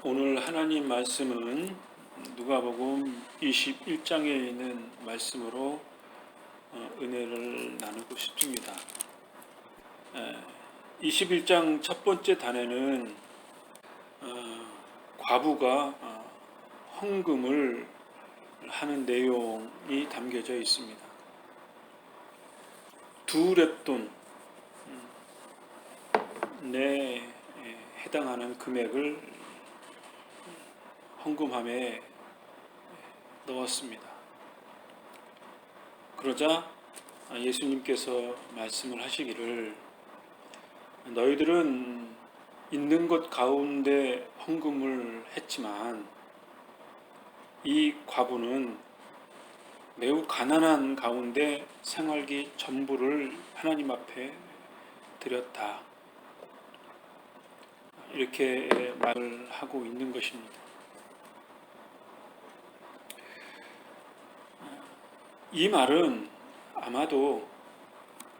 오늘 하나님 말씀은 누가복음 21장에 있는 말씀으로 은혜를 나누고 싶습니다. 21장 첫 번째 단에는 과부가 헌금을 하는 내용이 담겨져 있습니다. 두 렙돈에 해당하는 금액을 헌금함에 넣었습니다. 그러자 예수님께서 말씀을 하시기를 너희들은 있는 것 가운데 헌금을 했지만 이 과부는 매우 가난한 가운데 생활비 전부를 하나님 앞에 드렸다. 이렇게 말을 하고 있는 것입니다. 이 말은 아마도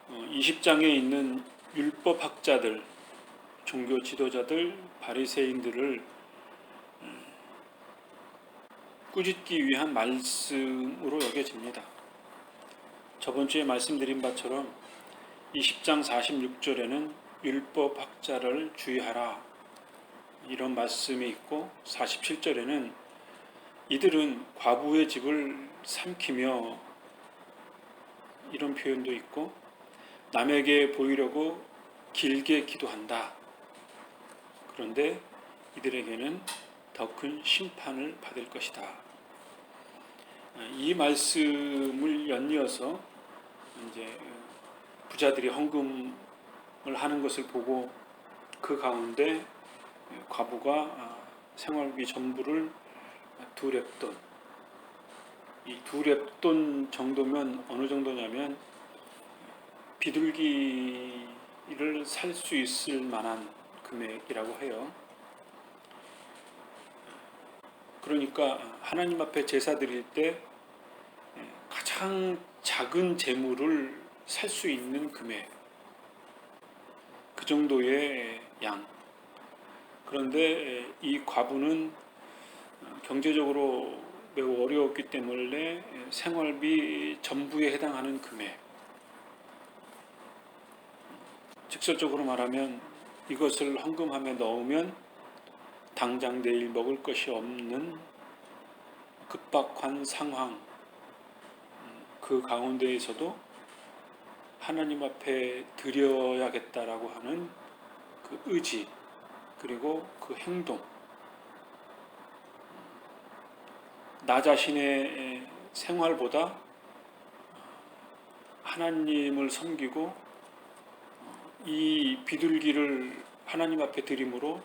20장에 있는 율법학자들, 종교 지도자들, 바리새인들을 꾸짖기 위한 말씀으로 여겨집니다. 저번 주에 말씀드린 바처럼 20장 46절에는 율법학자를 주의하라 이런 말씀이 있고 47절에는 이들은 과부의 집을 삼키며 이런 표현도 있고 남에게 보이려고 길게 기도한다. 그런데 이들에게는 더 큰 심판을 받을 것이다. 이 말씀을 연이어서 이제 부자들이 헌금을 하는 것을 보고 그 가운데 과부가 생활비 전부를 두 렙돈, 이 두 렙돈 정도면 어느 정도냐면 비둘기를 살 수 있을 만한 금액이라고 해요. 그러니까 하나님 앞에 제사 드릴 때 가장 작은 재물을 살 수 있는 금액, 그 정도의 양. 그런데 이 과부는 경제적으로 매우 어려웠기 때문에 생활비 전부에 해당하는 금액, 직설적으로 말하면 이것을 헌금함에 넣으면 당장 내일 먹을 것이 없는 급박한 상황, 그 가운데에서도 하나님 앞에 드려야겠다라고 하는 그 의지, 그리고 그 행동, 나 자신의 생활보다 하나님을 섬기고 이 비둘기를 하나님 앞에 드림으로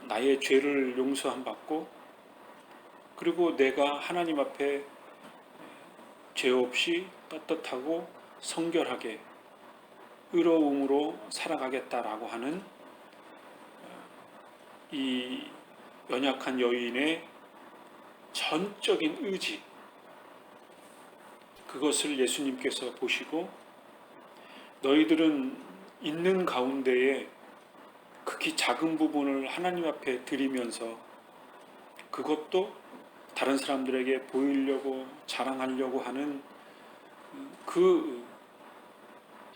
나의 죄를 용서함 받고 그리고 내가 하나님 앞에 죄 없이 떳떳하고 성결하게 의로움으로 살아가겠다라고 하는 이 연약한 여인의 전적인 의지, 그것을 예수님께서 보시고 너희들은 있는 가운데에 극히 작은 부분을 하나님 앞에 드리면서 그것도 다른 사람들에게 보이려고 자랑하려고 하는 그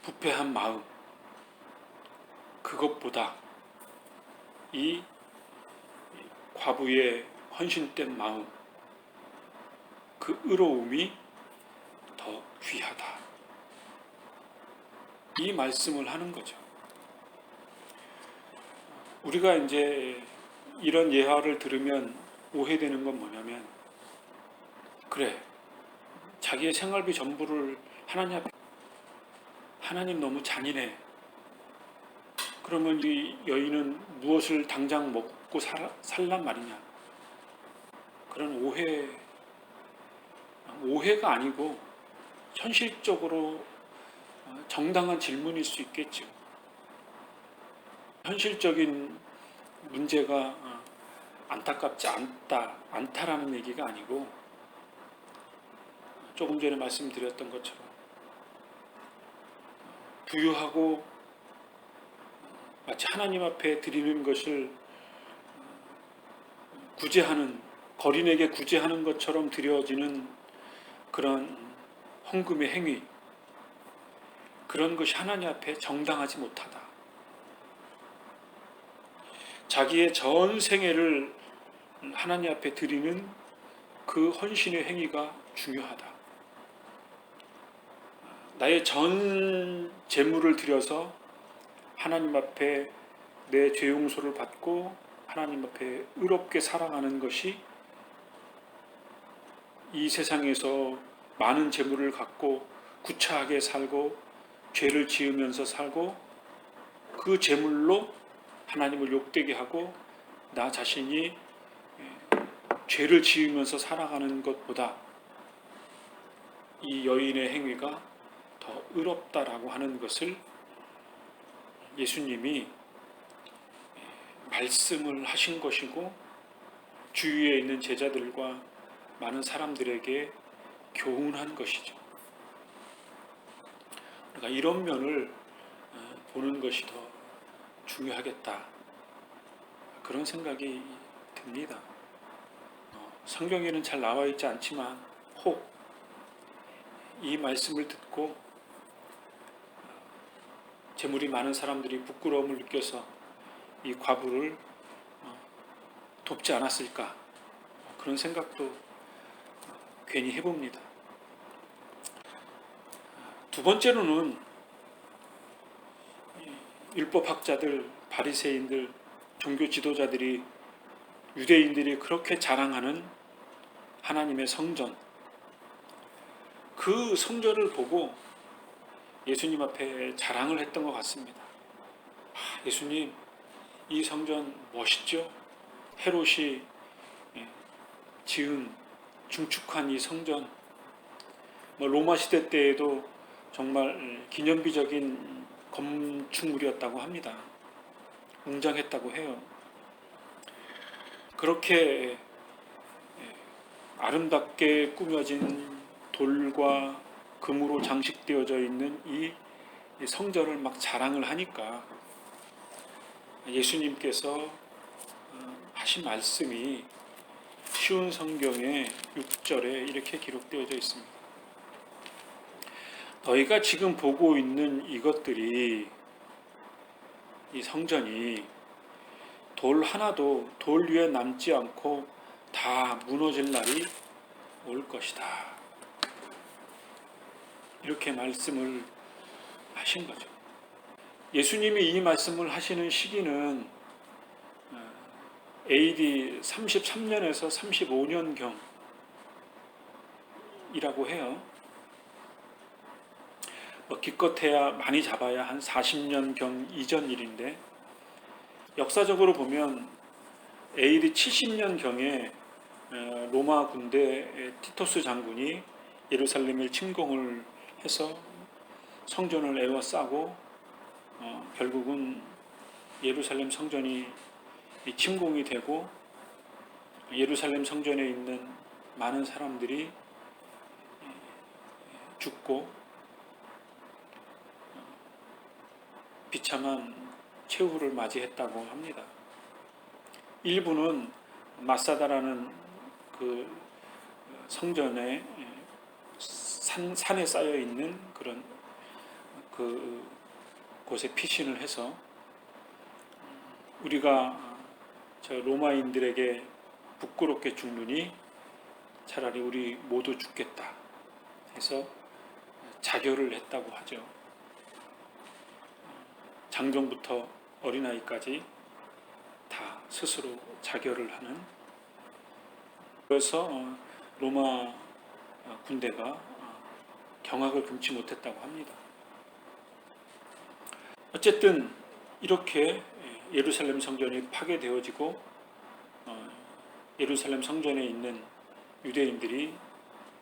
부패한 마음, 그것보다 이 과부의 헌신된 마음, 그 의로움이 더 귀하다. 이 말씀을 하는 거죠. 우리가 이제 이런 예화를 들으면 오해되는 건 뭐냐면, 그래, 자기의 생활비 전부를 하나님 앞에, 하나님 너무 잔인해. 그러면 이 여인은 무엇을 당장 먹고 살란 말이냐. 그런 오해가 아니고 현실적으로 정당한 질문일 수 있겠죠. 현실적인 문제가 안타깝지 않다라는 얘기가 아니고 조금 전에 말씀드렸던 것처럼 부유하고 마치 하나님 앞에 드리는 것을 구제하는, 거린에게 구제하는 것처럼 드려지는 그런 헌금의 행위, 그런 것이 하나님 앞에 정당하지 못하다. 자기의 전 생애를 하나님 앞에 드리는 그 헌신의 행위가 중요하다. 나의 전 재물을 들여서 하나님 앞에 내 죄 용서를 받고 하나님 앞에 의롭게 살아가는 것이 이 세상에서 많은 재물을 갖고 구차하게 살고 죄를 지으면서 살고 그 재물로 하나님을 욕되게 하고 나 자신이 죄를 지으면서 살아가는 것보다 이 여인의 행위가 더 의롭다라고 하는 것을 예수님이 말씀을 하신 것이고 주위에 있는 제자들과 많은 사람들에게 교훈한 것이죠. 그러니까 이런 면을 보는 것이 더 중요하겠다, 그런 생각이 듭니다. 성경에는 잘 나와 있지 않지만 혹 이 말씀을 듣고 재물이 많은 사람들이 부끄러움을 느껴서 이 과부를 돕지 않았을까, 그런 생각도 괜히 해봅니다. 두 번째로는 율법학자들, 바리새인들, 종교 지도자들이, 유대인들이 그렇게 자랑하는 하나님의 성전, 그 성전을 보고 예수님 앞에 자랑을 했던 것 같습니다. 예수님, 이 성전 멋있죠? 헤롯이 지은 중축한 이 성전, 로마 시대 때에도 정말 기념비적인 건축물이었다고 합니다. 웅장했다고 해요. 그렇게 아름답게 꾸며진 돌과 금으로 장식되어져 있는 이 성전을 막 자랑을 하니까 예수님께서 하신 말씀이 쉬운 성경의 6절에 이렇게 기록되어져 있습니다. 너희가 지금 보고 있는 이것들이, 이 성전이 돌 하나도 돌 위에 남지 않고 다 무너질 날이 올 것이다. 이렇게 말씀을 하신 거죠. 예수님이 이 말씀을 하시는 시기는 AD 33년에서 35년경이라고 해요. 기껏해야 많이 잡아야 한 40년경 이전 일인데, 역사적으로 보면 AD 70년경에 로마 군대 티토스 장군이 예루살렘을 침공을 해서 성전을 에워싸고 결국은 예루살렘 성전이 침공이 되고 예루살렘 성전에 있는 많은 사람들이 죽고 비참한 최후를 맞이했다고 합니다. 일부는 마사다라는 그 성전에 산에 쌓여 있는 그런 그 곳에 피신을 해서 우리가 저 로마인들에게 부끄럽게 죽느니 차라리 우리 모두 죽겠다 해서 자결을 했다고 하죠. 장정부터 어린아이까지 다 스스로 자결을 하는, 그래서 로마 군대가 경악을 금치 못했다고 합니다. 어쨌든 이렇게 예루살렘 성전이 파괴되어지고 예루살렘 성전에 있는 유대인들이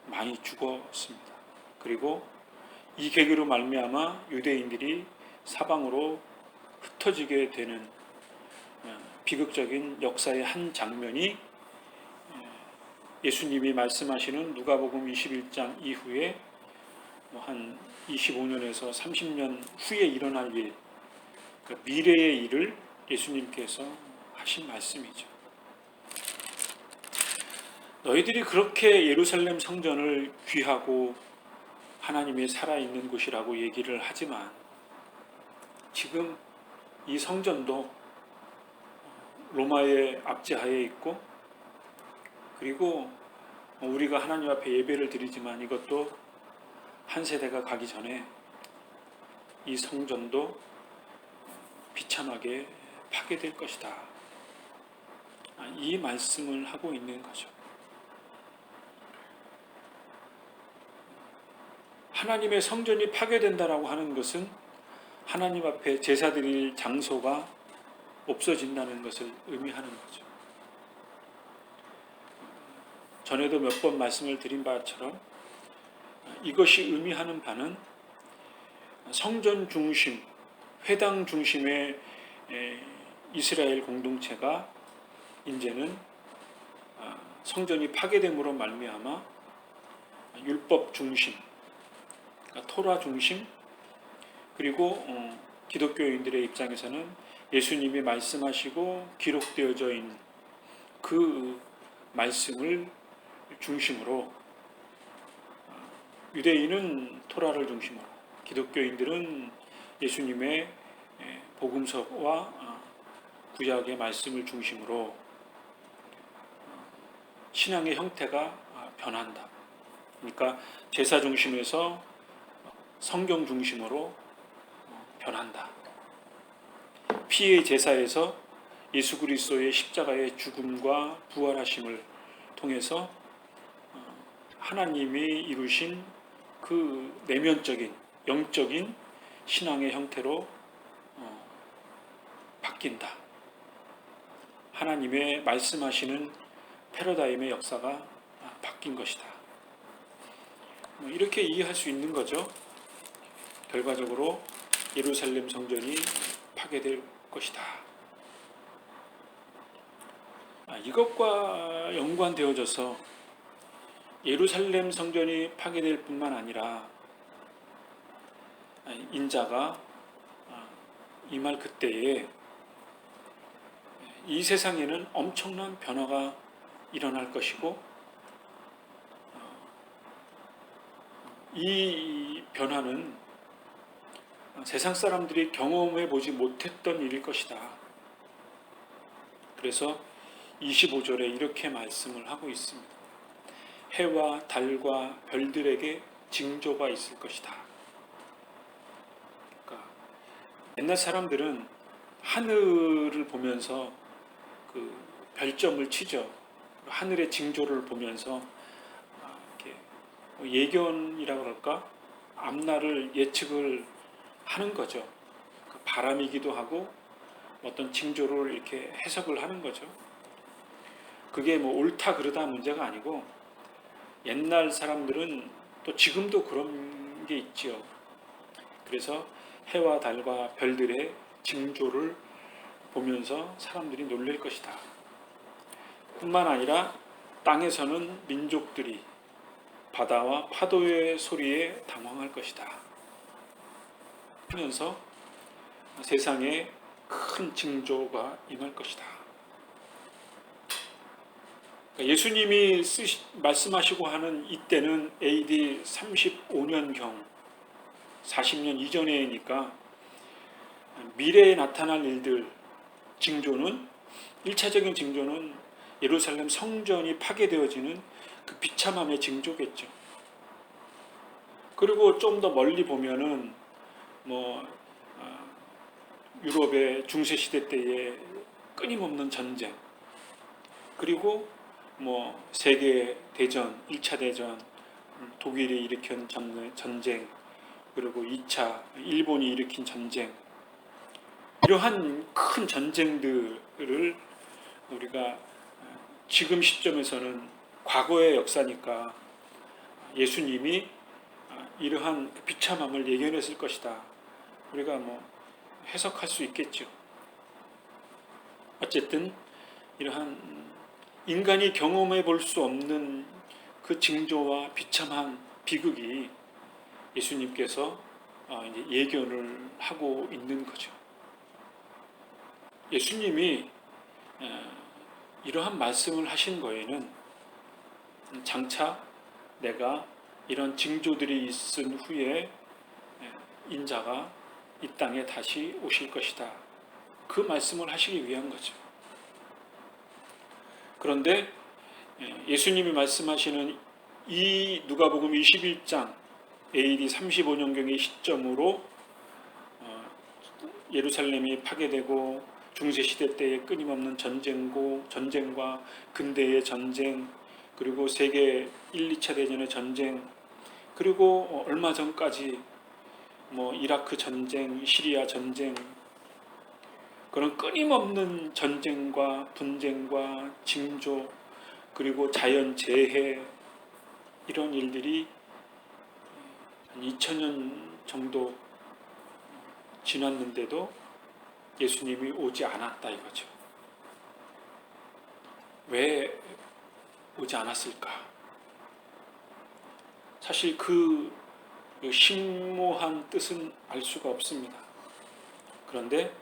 많이 죽었습니다. 그리고 이 계기로 말미암아 유대인들이 사방으로 흩어지게 되는 비극적인 역사의 한 장면이 예수님이 말씀하시는 누가복음 21장 이후에 한 25년에서 30년 후에 일어날 일, 그 미래의 일을 예수님께서 하신 말씀이죠. 너희들이 그렇게 예루살렘 성전을 귀하고 하나님이 살아있는 곳이라고 얘기를 하지만 지금 이 성전도 로마의 압제하에 있고, 그리고 우리가 하나님 앞에 예배를 드리지만 이것도 한 세대가 가기 전에 이 성전도 비참하게 파괴될 것이다. 이 말씀을 하고 있는 거죠. 하나님의 성전이 파괴된다라고 하는 것은 하나님 앞에 제사 드릴 장소가 없어진다는 것을 의미하는 거죠. 전에도 몇 번 말씀을 드린 바처럼 이것이 의미하는 바는 성전 중심, 회당 중심의 이스라엘 공동체가 이제는 성전이 파괴됨으로 말미암아 율법 중심, 그러니까 토라 중심, 그리고 기독교인들의 입장에서는 예수님이 말씀하시고 기록되어져 있는 그 말씀을 중심으로, 유대인은 토라를 중심으로, 기독교인들은 예수님의 복음서와 구약의 말씀을 중심으로 신앙의 형태가 변한다. 그러니까 제사 중심에서 성경 중심으로 변한다. 피의 제사에서 예수 그리스도의 십자가의 죽음과 부활하심을 통해서 하나님이 이루신 그 내면적인 영적인 신앙의 형태로 바뀐다. 하나님의 말씀하시는 패러다임의 역사가 바뀐 것이다. 이렇게 이해할 수 있는 거죠. 결과적으로 예루살렘 성전이 파괴될 것이다. 이것과 연관되어져서 예루살렘 성전이 파괴될 뿐만 아니라 인자가 임할 그때에 이 세상에는 엄청난 변화가 일어날 것이고, 이 변화는 세상 사람들이 경험해 보지 못했던 일일 것이다. 그래서 25절에 이렇게 말씀을 하고 있습니다. 해와 달과 별들에게 징조가 있을 것이다. 그러니까 옛날 사람들은 하늘을 보면서 그 별점을 치죠. 하늘의 징조를 보면서 이렇게 예견이라 그럴까? 앞날을 예측을 하는 거죠. 바람이기도 하고 어떤 징조를 이렇게 해석을 하는 거죠. 그게 뭐 옳다 그르다 문제가 아니고, 옛날 사람들은 또 지금도 그런 게 있죠. 그래서 해와 달과 별들의 징조를 보면서 사람들이 놀랄 것이다. 뿐만 아니라 땅에서는 민족들이 바다와 파도의 소리에 당황할 것이다. 하면서 세상에 큰 징조가 임할 것이다. 예수님이 말씀하시고 하는 이때는 AD 35년경, 40년 이전이니까 미래에 나타날 일들, 징조는, 1차적인 징조는 예루살렘 성전이 파괴되어지는 그 비참함의 징조겠죠. 그리고 좀 더 멀리 보면은 유럽의 중세시대 때의 끊임없는 전쟁, 그리고 세계 대전, 1차 대전, 독일이 일으킨 전쟁, 그리고 2차 일본이 일으킨 전쟁, 이러한 큰 전쟁들을 우리가 지금 시점에서는 과거의 역사니까 예수님이 이러한 비참함을 예견했을 것이다. 우리가 해석할 수 있겠죠. 어쨌든 이러한 인간이 경험해 볼 수 없는 그 징조와 비참한 비극이 예수님께서 이제 예견을 하고 있는 거죠. 예수님이 이러한 말씀을 하신 거에는 장차 내가 이런 징조들이 있은 후에 인자가 이 땅에 다시 오실 것이다. 그 말씀을 하시기 위한 거죠. 그런데 예수님이 말씀하시는 이 누가복음 21장 AD 35년경의 시점으로 예루살렘이 파괴되고 중세시대 때의 끊임없는 전쟁과 근대의 전쟁, 그리고 세계 1, 2차 대전의 전쟁, 그리고 얼마 전까지 이라크 전쟁, 시리아 전쟁, 그런 끊임없는 전쟁과 분쟁과 징조, 그리고 자연재해, 이런 일들이 한 2000년 정도 지났는데도 예수님이 오지 않았다 이거죠. 왜 오지 않았을까? 사실 그 심오한 뜻은 알 수가 없습니다. 그런데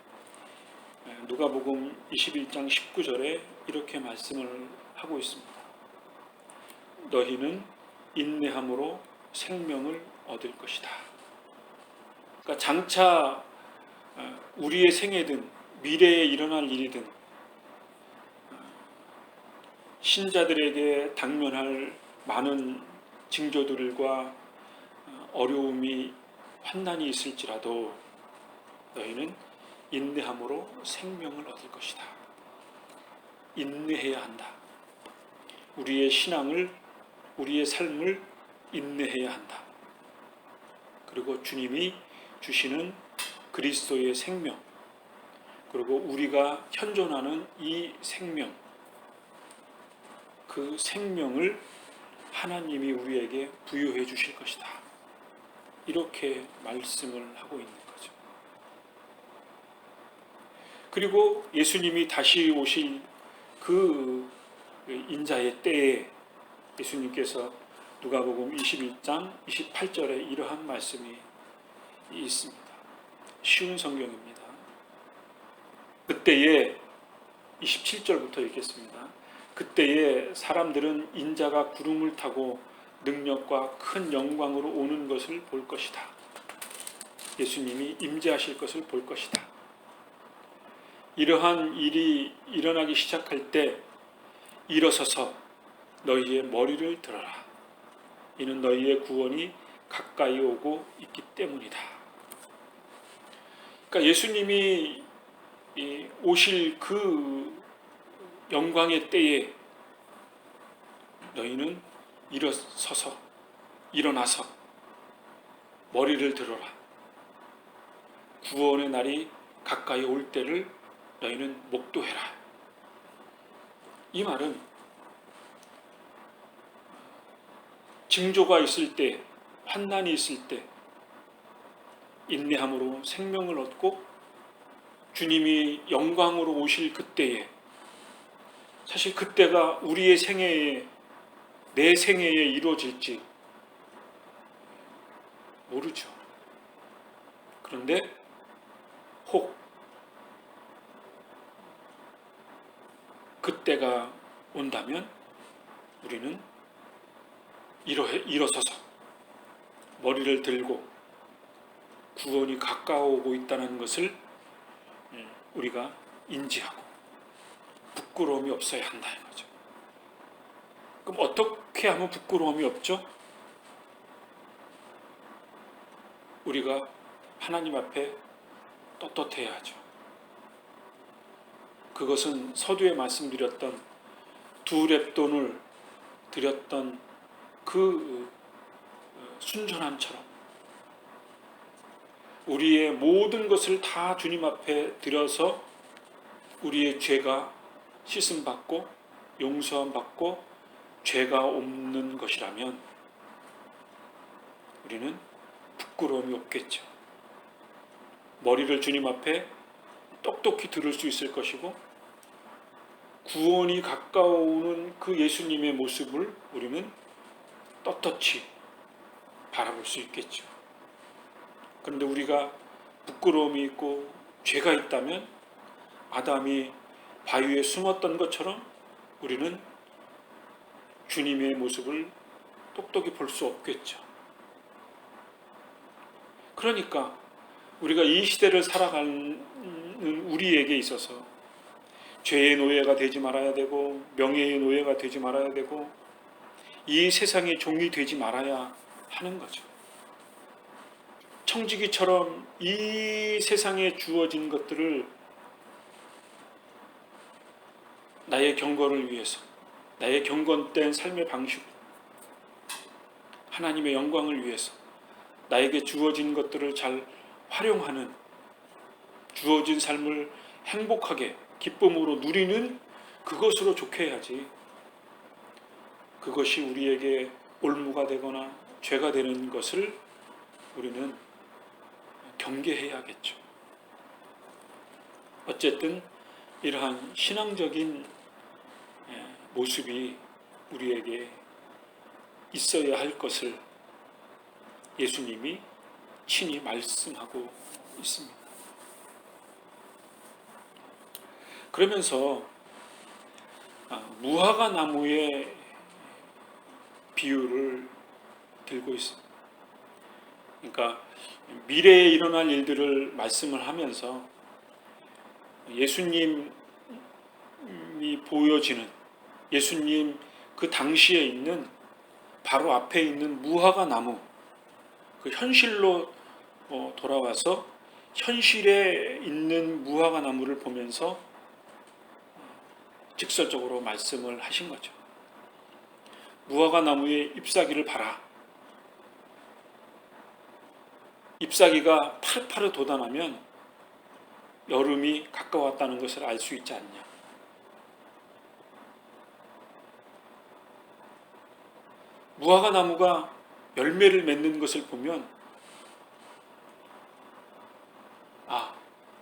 누가복음 21장 19절에 이렇게 말씀을 하고 있습니다. 너희는 인내함으로 생명을 얻을 것이다. 그러니까 장차 우리의 생애든 미래에 일어날 일이든 신자들에게 당면할 많은 징조들과 어려움이 환난이 있을지라도 너희는 인내함으로 생명을 얻을 것이다. 인내해야 한다. 우리의 신앙을, 우리의 삶을 인내해야 한다. 그리고 주님이 주시는 그리스도의 생명, 그리고 우리가 현존하는 이 생명, 그 생명을 하나님이 우리에게 부여해 주실 것이다. 이렇게 말씀을 하고 있는 거죠. 그리고 예수님이 다시 오실 그 인자의 때에 예수님께서 누가복음 21장 28절에 이러한 말씀이 있습니다. 쉬운 성경입니다. 그때에 27절부터 읽겠습니다. 그때에 사람들은 인자가 구름을 타고 능력과 큰 영광으로 오는 것을 볼 것이다. 예수님이 임재하실 것을 볼 것이다. 이러한 일이 일어나기 시작할 때 일어서서 너희의 머리를 들어라. 이는 너희의 구원이 가까이 오고 있기 때문이다. 그러니까 예수님이 오실 그 영광의 때에 너희는 일어나서 머리를 들어라. 구원의 날이 가까이 올 때를 너희는 목도해라. 이 말은 징조가 있을 때, 환난이 있을 때 인내함으로 생명을 얻고 주님이 영광으로 오실 그때에, 사실 그때가 우리의 생애에, 내 생애에 이루어질지 모르죠. 그런데 혹 그때가 온다면 우리는 일어서서 머리를 들고 구원이 가까워오고 있다는 것을 우리가 인지하고 부끄러움이 없어야 한다 이거죠. 그럼 어떻게 하면 부끄러움이 없죠? 우리가 하나님 앞에 떳떳해야죠. 그것은 서두에 말씀드렸던 두 렙돈을 드렸던 그 순전함처럼 우리의 모든 것을 다 주님 앞에 드려서 우리의 죄가 씻음받고 용서받고 죄가 없는 것이라면 우리는 부끄러움이 없겠죠. 머리를 주님 앞에 똑똑히 들을 수 있을 것이고 구원이 가까워오는 그 예수님의 모습을 우리는 떳떳이 바라볼 수 있겠죠. 그런데 우리가 부끄러움이 있고 죄가 있다면 아담이 바위에 숨었던 것처럼 우리는 주님의 모습을 똑똑히 볼 수 없겠죠. 그러니까 우리가 이 시대를 살아가는 우리에게 있어서 죄의 노예가 되지 말아야 되고 명예의 노예가 되지 말아야 되고 이 세상의 종이 되지 말아야 하는 거죠. 청지기처럼 이 세상에 주어진 것들을 나의 경건을 위해서, 나의 경건된 삶의 방식, 하나님의 영광을 위해서 나에게 주어진 것들을 잘 활용하는, 주어진 삶을 행복하게 기쁨으로 누리는 그것으로 좋게 해야지, 그것이 우리에게 올무가 되거나 죄가 되는 것을 우리는 경계해야겠죠. 어쨌든 이러한 신앙적인 모습이 우리에게 있어야 할 것을 예수님이 친히 말씀하고 있습니다. 그러면서 무화과 나무의 비유를 들고 있습니다. 그러니까 미래에 일어날 일들을 말씀을 하면서 예수님이 보여지는, 예수님 그 당시에 있는 바로 앞에 있는 무화과 나무, 그 현실로 돌아와서 현실에 있는 무화과 나무를 보면서 직설적으로 말씀을 하신 거죠. 무화과 나무의 잎사귀를 봐라. 잎사귀가 파릇파릇 돋아나면 여름이 가까웠다는 것을 알 수 있지 않냐. 무화과 나무가 열매를 맺는 것을 보면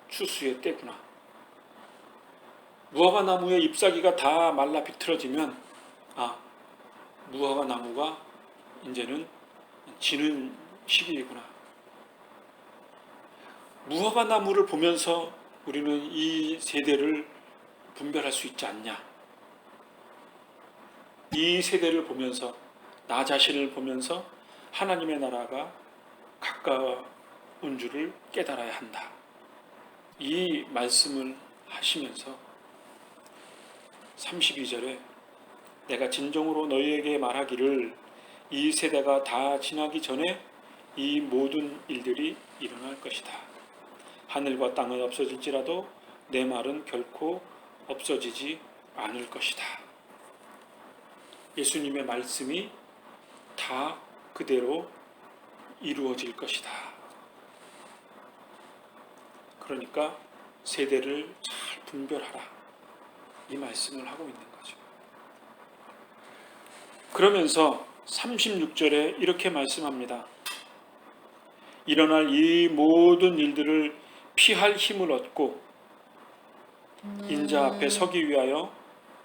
추수의 때구나. 무화과 나무의 잎사귀가 다 말라 비틀어지면 무화과 나무가 이제는 지는 시기이구나. 무화과 나무를 보면서 우리는 이 세대를 분별할 수 있지 않냐. 이 세대를 보면서, 나 자신을 보면서 하나님의 나라가 가까운 줄을 깨달아야 한다. 이 말씀을 하시면서 32절에 내가 진정으로 너희에게 말하기를 이 세대가 다 지나기 전에 이 모든 일들이 일어날 것이다. 하늘과 땅은 없어질지라도 내 말은 결코 없어지지 않을 것이다. 예수님의 말씀이 다 그대로 이루어질 것이다. 그러니까 세대를 잘 분별하라. 이 말씀을 하고 있는 거죠. 그러면서 36절에 이렇게 말씀합니다. 일어날 이 모든 일들을 피할 힘을 얻고 인자 앞에 서기 위하여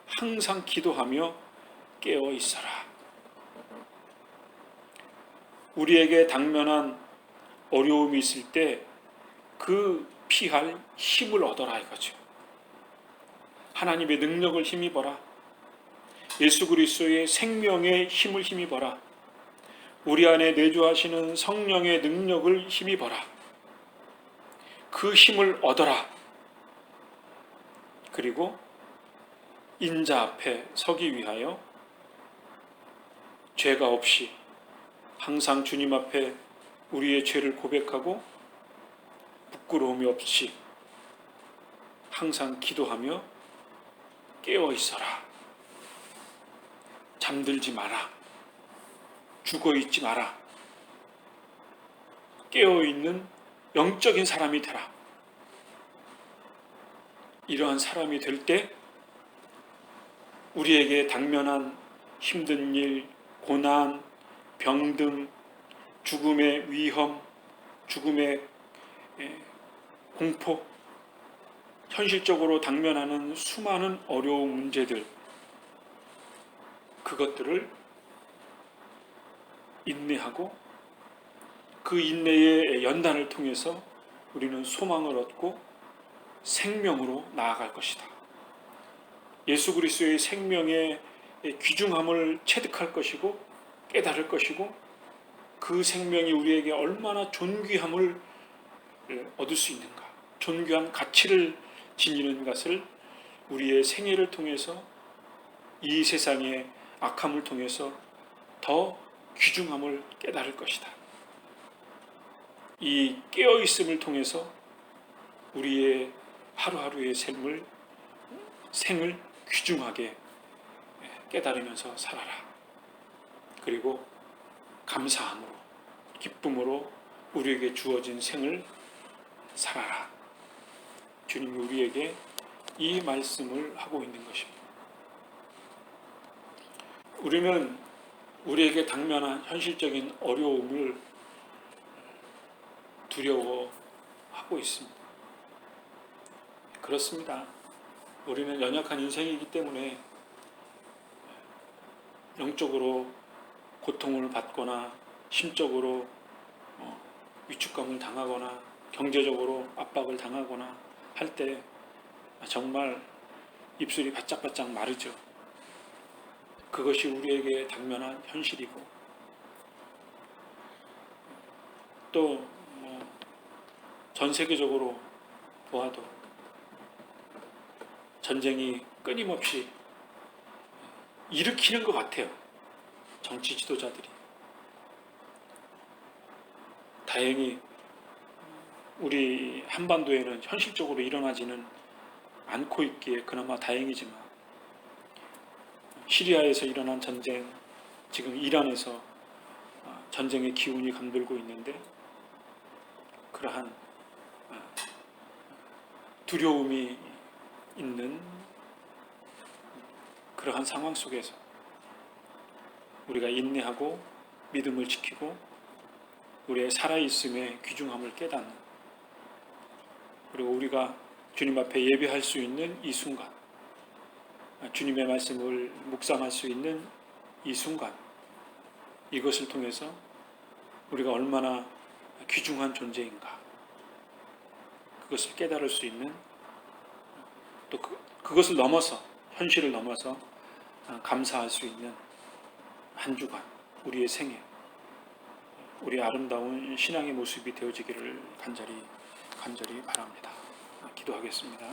항상 기도하며 깨어 있어라. 우리에게 당면한 어려움이 있을 때 그 피할 힘을 얻어라 이거죠. 하나님의 능력을 힘입어라. 예수 그리스도의 생명의 힘을 힘입어라. 우리 안에 내주하시는 성령의 능력을 힘입어라. 그 힘을 얻어라. 그리고 인자 앞에 서기 위하여 죄가 없이 항상 주님 앞에 우리의 죄를 고백하고 부끄러움이 없이 항상 기도하며 깨어 있어라. 잠들지 마라. 죽어 있지 마라. 깨어 있는 영적인 사람이 되라. 이러한 사람이 될 때 우리에게 당면한 힘든 일, 고난, 병듦, 죽음의 위험, 죽음의 공포, 현실적으로 당면하는 수많은 어려운 문제들, 그것들을 인내하고 그 인내의 연단을 통해서 우리는 소망을 얻고 생명으로 나아갈 것이다. 예수 그리스도의 생명의 귀중함을 체득할 것이고 깨달을 것이고 그 생명이 우리에게 얼마나 존귀함을 얻을 수 있는가, 존귀한 가치를 지니는 것을 우리의 생애를 통해서 이 세상의 악함을 통해서 더 귀중함을 깨달을 것이다. 이 깨어있음을 통해서 우리의 하루하루의 생을 귀중하게 깨달으면서 살아라. 그리고 감사함으로, 기쁨으로 우리에게 주어진 생을 살아라. 주님이 우리에게 이 말씀을 하고 있는 것입니다. 우리는 우리에게 당면한 현실적인 어려움을 두려워하고 있습니다. 그렇습니다. 우리는 연약한 인생이기 때문에 영적으로 고통을 받거나 심적으로 위축감을 당하거나 경제적으로 압박을 당하거나 할 때 정말 입술이 바짝바짝 마르죠. 그것이 우리에게 당면한 현실이고, 또 전 세계적으로 보아도 전쟁이 끊임없이 일으키는 것 같아요. 정치 지도자들이. 다행히 우리 한반도에는 현실적으로 일어나지는 않고 있기에 그나마 다행이지만, 시리아에서 일어난 전쟁, 지금 이란에서 전쟁의 기운이 감돌고 있는데, 그러한 두려움이 있는 그러한 상황 속에서 우리가 인내하고 믿음을 지키고 우리의 살아있음의 귀중함을 깨닫는, 그리고 우리가 주님 앞에 예배할 수 있는 이 순간, 주님의 말씀을 묵상할 수 있는 이 순간, 이것을 통해서 우리가 얼마나 귀중한 존재인가, 그것을 깨달을 수 있는, 또 그것을 넘어서, 현실을 넘어서 감사할 수 있는 한 주간, 우리의 생애, 우리 아름다운 신앙의 모습이 되어지기를 간절히 바랍니다. 기도하겠습니다.